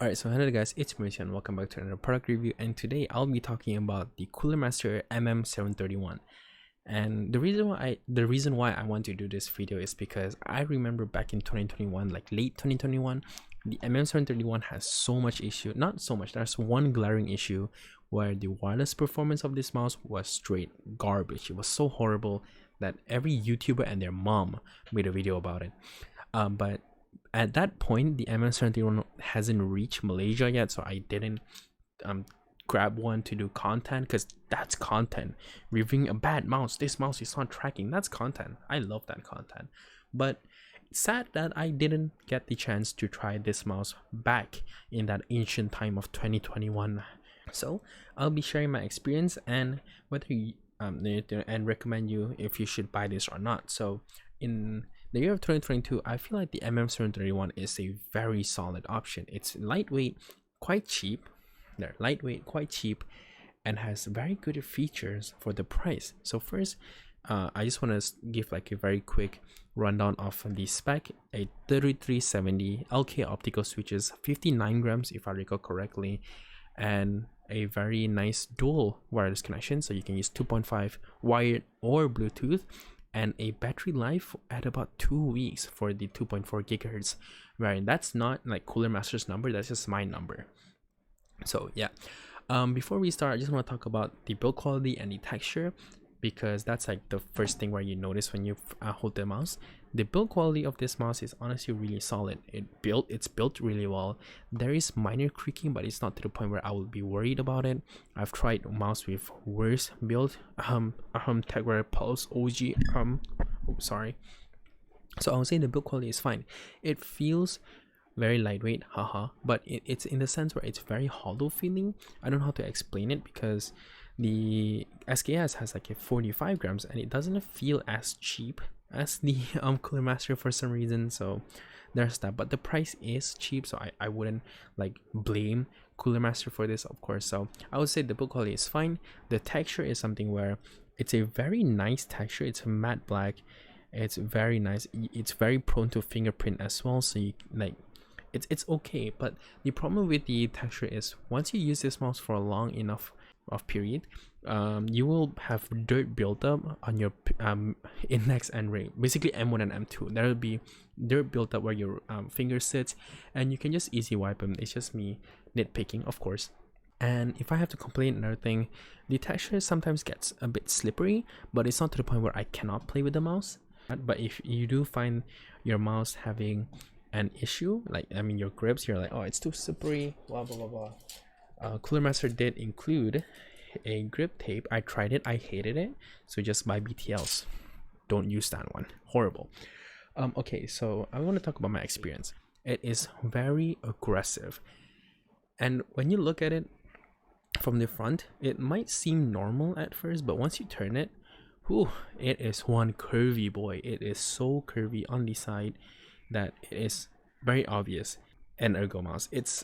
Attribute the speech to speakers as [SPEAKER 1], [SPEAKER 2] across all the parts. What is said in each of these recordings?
[SPEAKER 1] Alright, so hello guys, it's Mauricio and welcome back to another product review, and today I'll be talking about the Cooler Master MM731. And the reason why I want to do this video is because I remember back in 2021, like late 2021, the MM731 has so much issue, not so much, there's one glaring issue where the wireless performance of this mouse was straight garbage. It was so horrible that every YouTuber and their mom made a video about it. But at that point, the MM731 hasn't reached Malaysia yet, so I didn't grab one to do content, because that's content. Reviewing a bad mouse, this mouse is not tracking, that's content. I love that content. But it's sad that I didn't get the chance to try this mouse back in that ancient time of 2021. So I'll be sharing my experience and whether you and recommend you if you should buy this or not. So in the year of 2022, I feel like the MM731 is a very solid option. It's lightweight, quite cheap. They're lightweight, quite cheap, and has very good features for the price. So first, I just want to give like a very quick rundown of the spec. A 3370 LK optical switches, 59 grams if I recall correctly, and a very nice dual wireless connection, so you can use 2.5 wired or Bluetooth, and a battery life at about 2 weeks for the 2.4 gigahertz variant. That's not like Cooler Master's number, that's just my number. So yeah, before we start, I just want to talk about the build quality and the texture, because that's like the first thing where you notice when you hold the mouse. The build quality of this mouse is honestly really solid. It's built really well. There is minor creaking, but it's not to the point where I will be worried about it. I've tried a mouse with worse build, Tegra Pulse OG, sorry. So I would say the build quality is fine. It feels very lightweight, haha, but it's in the sense where it's very hollow feeling. I don't know how to explain it, because the SKS has like a 45 grams and it doesn't feel as cheap as the Cooler Master for some reason. So there's that, but the price is cheap, so I wouldn't like blame Cooler Master for this, of course. So I would say the build quality is fine. The texture is something where it's a very nice texture. It's a matte black, it's very nice. It's very prone to fingerprint as well, so you like it's okay. But the problem with the texture is once you use this mouse for a long enough of period, you will have dirt built up on your index and ring, basically M1 and M2. There will be dirt built up where your finger sits, and you can just easy wipe them. It's just me nitpicking, of course. And if I have to complain, another thing, the texture sometimes gets a bit slippery, but it's not to the point where I cannot play with the mouse. But if you do find your mouse having an issue, like your grips, you're like, oh, it's too slippery, blah blah blah blah. Cooler Master did include a grip tape. I tried it, I hated it, so just buy BTLs. Don't use that one, horrible. Okay, so I want to talk about my experience. It is very aggressive, and when you look at it from the front, it might seem normal at first, but once you turn it, whew, it is one curvy boy. It is so curvy on the side that it is very obvious. An ergo mouse, it's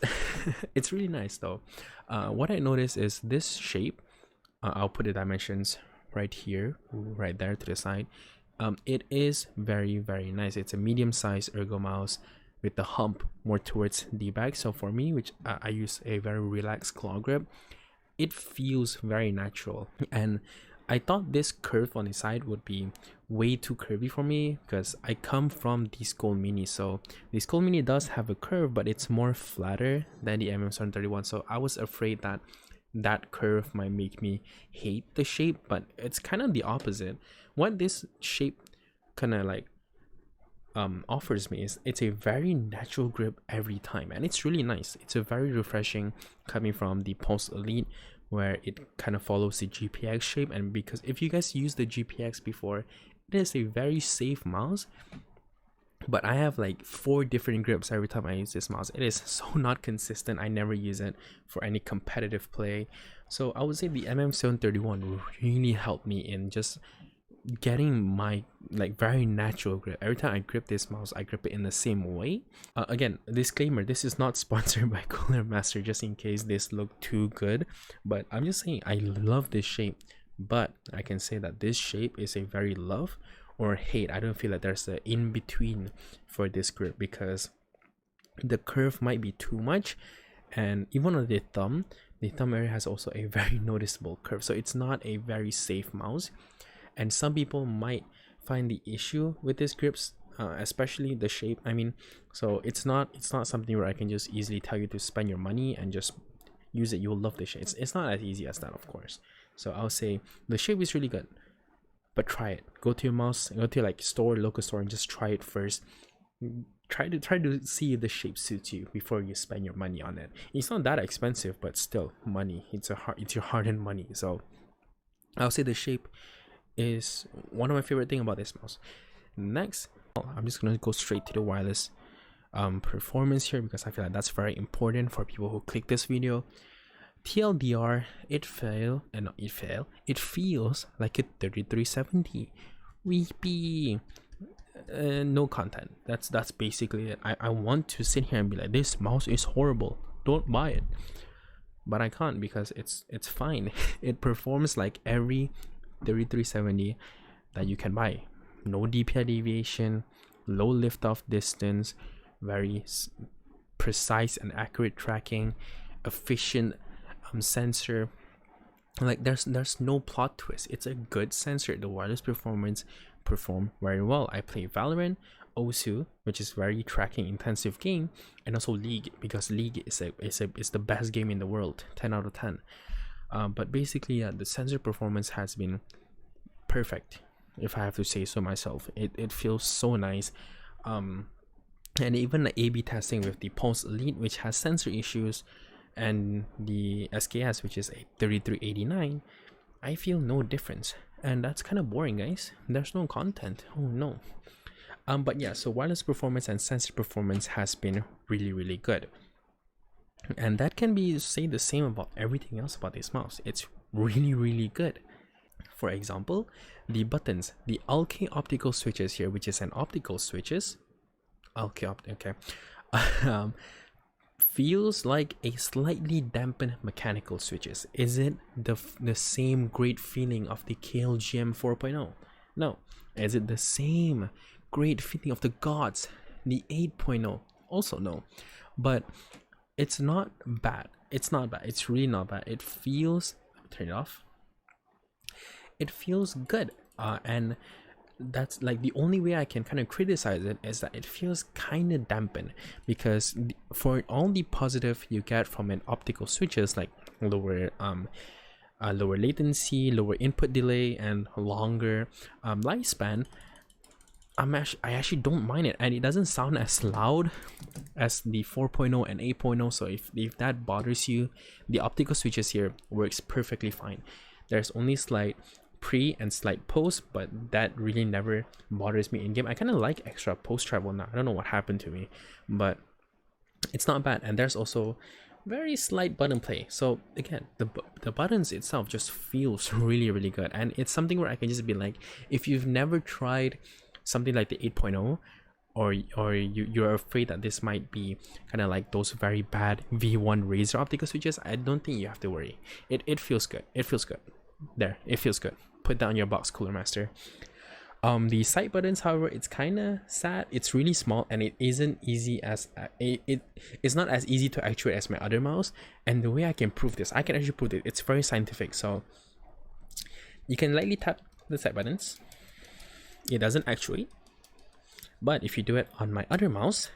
[SPEAKER 1] it's really nice though. What I noticed is this shape. I'll put the dimensions right here, right there to the side. It is very nice. It's a medium-sized ergo mouse with the hump more towards the back. So for me, which I use a very relaxed claw grip, it feels very natural. And I thought this curve on the side would be way too curvy for me, because I come from the Skull Mini. So the Skull Mini does have a curve, but it's more flatter than the MM731. So I was afraid that that curve might make me hate the shape, but it's kind of the opposite. What this shape kind of like offers me is it's a very natural grip every time, and it's really nice. It's a very refreshing coming from the Pulse Elite, where it kind of follows the GPX shape. And because if you guys used the GPX before, it is a very safe mouse, but I have like 4 different grips every time I use this mouse. It is so not consistent. I never use it for any competitive play. So I would say the MM731 really helped me in just getting my like very natural grip. Every time I grip this mouse, I grip it in the same way. Again, disclaimer, this is not sponsored by Cooler Master, just in case this looked too good, but I'm just saying I love this shape. But I can say that this shape is a very love or hate. I don't feel like there's an in between for this grip, because the curve might be too much And even on the thumb area has also a very noticeable curve, so it's not a very safe mouse. And some people might find the issue with this grips, especially the shape. I mean, so it's not something where I can just easily tell you to spend your money and just use it. You'll love the shape. It's not as easy as that, of course. So I'll say the shape is really good, but try it. Go to your mouse, go to like local store, and just try it first. Try to see if the shape suits you before you spend your money on it. It's not that expensive, but still money. It's your hard-earned money. So I'll say the shape is one of my favorite thing about this mouse. Next, I'm just gonna go straight to the wireless performance here, because I feel like that's very important for people who click this video. TLDR, it feels like a 3370. Weepy. No content. That's basically it. I want to sit here and be like, this mouse is horrible, don't buy it, but I can't, because it's fine. It performs like every 3370 that you can buy. No DPI deviation, low lift-off distance, very precise and accurate tracking, efficient sensor. Like there's no plot twist. It's a good sensor. The wireless performance perform very well. I play Valorant, Osu, which is very tracking intensive game, and also League, because League is the best game in the world, 10 out of 10. But basically, the sensor performance has been perfect, if I have to say so myself. It feels so nice. And even the A/B testing with the Pulse Elite, which has sensor issues, and the SKS, which is a 3389, I feel no difference. And that's kind of boring, guys. There's no content. Oh no. But yeah, so wireless performance and sensor performance has been really good, and that can be say the same about everything else about this mouse. It's really good. For example, the buttons, the Alke optical switches here, which is an optical switches, okay, feels like a slightly dampened mechanical switches. Is it the same great feeling of the KLGM 4.0? No. Is it the same great feeling of the gods, the 8.0? Also no. But it's not bad. It's really not bad. It feels, turn it off, it feels good. And that's like the only way I can kind of criticize it, is that it feels kind of dampened, because for all the positive you get from an optical switches, like lower latency, lower input delay, and longer lifespan, I actually don't mind it, and it doesn't sound as loud as the 4.0 and 8.0. So if that bothers you, the optical switches here works perfectly fine. There's only slight pre and slight post, but that really never bothers me in game. I kind of like extra post travel now. I don't know what happened to me, but it's not bad. And there's also very slight button play. So again, the buttons itself just feels really good, and it's something where I can just be like, if you've never tried something like the 8.0, or you're afraid that this might be kind of like those very bad V1 Razer optical switches, I don't think you have to worry. It feels good. It feels good. There, it feels good. Put that on your box, Cooler Master. The side buttons, however, it's kind of sad. It's really small, and it isn't easy as it's not as easy to actuate as my other mouse. And the way I can prove this, I can actually prove it. It's very scientific. So you can lightly tap the side buttons. It doesn't actuate, but if you do it on my other mouse,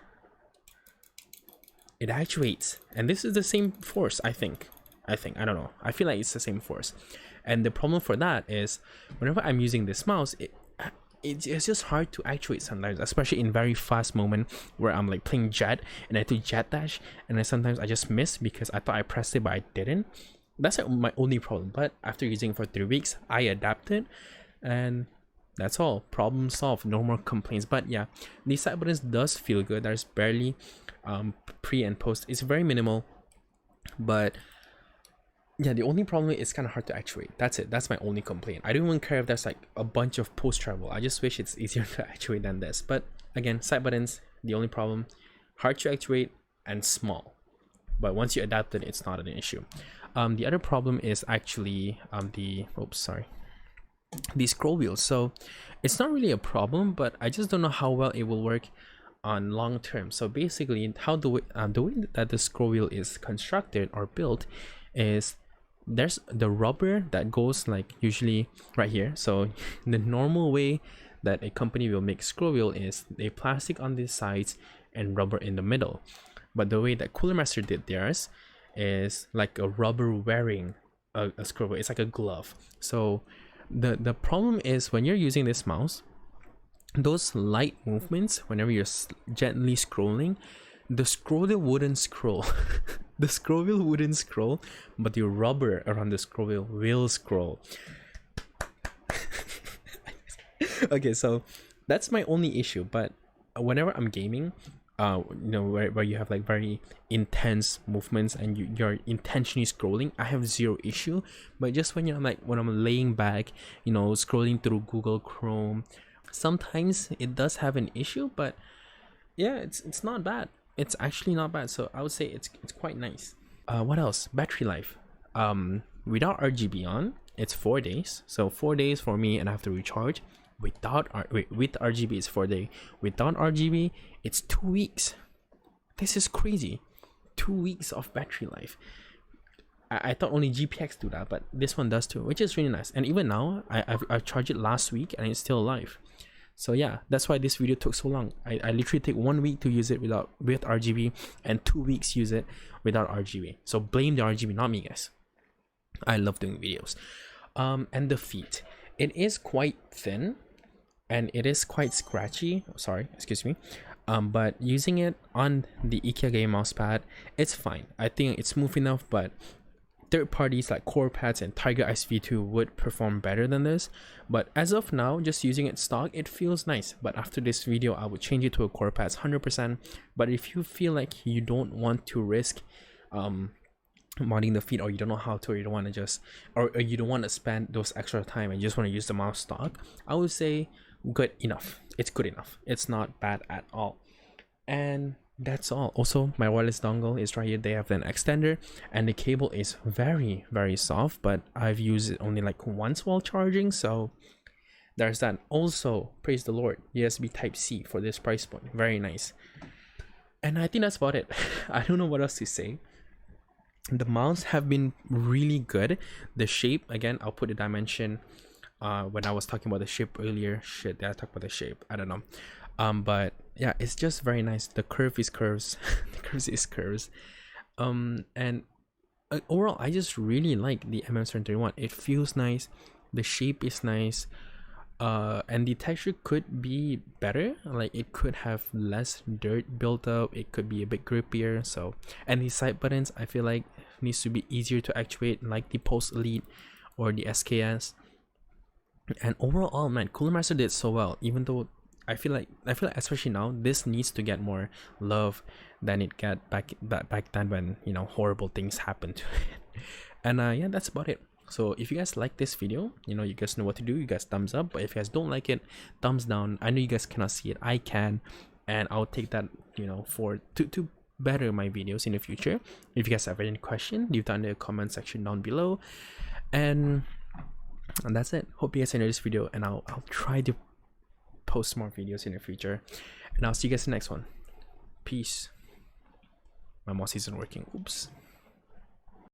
[SPEAKER 1] it actuates. And this is the same force, I think. I don't know. I feel like it's the same force. And the problem for that is, whenever I'm using this mouse, it's just hard to actuate sometimes, especially in very fast moment where I'm like playing Jet and I do Jet Dash, and then sometimes I just miss because I thought I pressed it but I didn't. That's my only problem. But after using it for 3 weeks, I adapted, and that's all. Problem solved. No more complaints. But yeah, the side buttons does feel good. There's barely pre and post. It's very minimal, but yeah, the only problem is it's kind of hard to actuate. That's it. That's my only complaint. I don't even care if there's like a bunch of post travel. I just wish it's easier to actuate than this. But again, side buttons, the only problem, hard to actuate and small. But once you adapt it, it's not an issue. The other problem is actually the scroll wheels. So it's not really a problem, but I just don't know how well it will work on long term. So basically, how the way that the scroll wheel is constructed or built is there's the rubber that goes like usually right here. So the normal way that a company will make scroll wheel is a plastic on the sides and rubber in the middle. But the way that Cooler Master did theirs is like a rubber wearing a scroll wheel. It's like a glove. So the problem is when you're using this mouse, those light movements, whenever you're gently scrolling, the scroll wheel wouldn't scroll. The scroll wheel wouldn't scroll, but the rubber around the scroll wheel will scroll. Okay, so that's my only issue. But whenever I'm gaming, you know, where you have like very intense movements and you're intentionally scrolling, I have zero issue. But just when when I'm laying back, you know, scrolling through Google Chrome, sometimes it does have an issue. But yeah, it's not bad. It's actually not bad. So I would say it's quite nice. What else? Battery life. Without RGB on, it's 4 days. So 4 days for me, and I have to recharge. With RGB it's 4 days. Without RGB, it's 2 weeks. This is crazy. 2 weeks of battery life. I thought only GPX do that, but this one does too, which is really nice. And even now, I've charged it last week and it's still alive. So yeah, that's why this video took so long. I literally take 1 week to use it with RGB and 2 weeks use it without RGB. So blame the RGB, not me, guys. I love doing videos. And the feet, it is quite thin and it is quite scratchy. Sorry, excuse me. But using it on the IKEA game mousepad, it's fine. I think it's smooth enough, but third parties like Core Pads and Tiger Ice V2 would perform better than this. But as of now, just using it stock, it feels nice. But after this video, I would change it to a Core Pads 100%. But if you feel like you don't want to risk modding the feet, or you don't know how to, or you don't want to just, or you don't want to spend those extra time and you just want to use the mouse stock, I would say good enough. It's good enough. It's not bad at all. And that's all. Also, my wireless dongle is right here. They have an extender and the cable is very, very soft, but I've used it only like once while charging, so there's that. Also, praise the Lord, USB Type-C for this price point. Very nice. And I think that's about it. I don't know what else to say. The mounts have been really good. The shape, again, I'll put the dimension when I was talking about the shape earlier. Shit, did I talk about the shape? I don't know. But yeah, it's just very nice. The curve is curves. The curves is curves. And overall, I just really like the MM731. It feels nice. The shape is nice. And the texture could be better. Like it could have less dirt built up. It could be a bit grippier. So, and the side buttons, I feel like needs to be easier to actuate, like the Pulse Elite or the SKS. And overall, man, Cooler Master did so well. Even though I feel like especially now, this needs to get more love than it got back then when, you know, horrible things happened to it. And yeah, that's about it. So if you guys like this video, you know, you guys know what to do. You guys thumbs up. But if you guys don't like it, thumbs down. I know you guys cannot see it. I can, and I'll take that, you know, for to better my videos in the future. If you guys have any question, leave that in the comment section down below. And that's it. Hope you guys enjoyed this video, and I'll try to post more videos in the future, and I'll see you guys in the next one. Peace. My mouse isn't working. Oops.